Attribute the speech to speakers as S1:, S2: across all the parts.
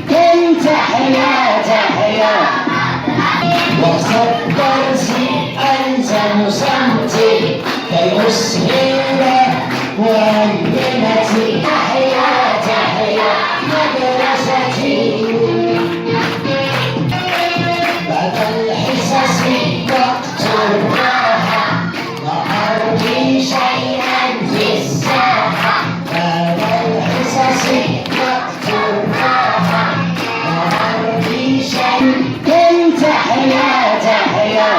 S1: كنت حياة تحيا وقت الدرس أنت مصمتي كي أسهل معلمتي تحيا تحيا مدرستي بعد الحصص وقت الراحة لا أرضي شيئا في الساحة بعد الحصص وقت الراحة لا أرضي شيئا كنت حياة تحيا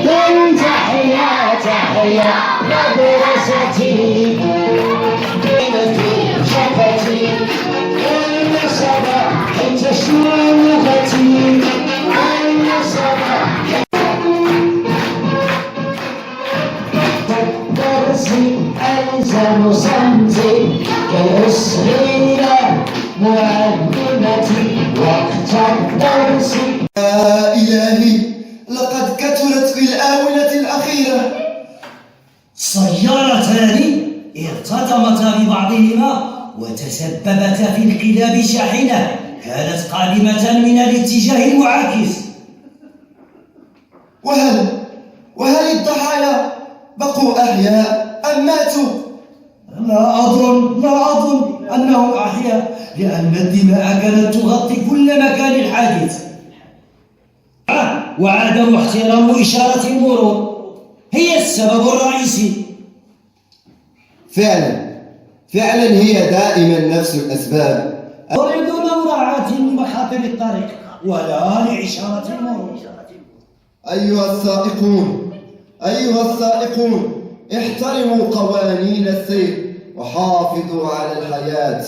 S1: كنت حياة تحيا مدرستي قيمتي شفتي النصبة كي تشمع لغتي النصبة درسي ألزم صمتي كي أسهل معلمتي وقت الدرس.
S2: يا إلهي لقد كثرت في الآونة الأخيرة
S3: سيارتان ارتطمتا ببعضهما وتسببتا في انقلاب شاحنة كانت قادمة من الاتجاه المعاكس.
S2: وهل الضحايا بقوا أحياء أم ماتوا؟
S3: لا أظن أنهم أحياء لأن الدماء كانت تغطي كل مكان الحادث وعدم احترام إشارة المرور هي السبب الرئيسي.
S2: فعلا هي دائما نفس الأسباب.
S3: يريدون مراعاة مخاطر الطريق ولا لإشارة المرور.
S2: أيها السائقون احترموا قوانين السير وحافظوا على الحياة.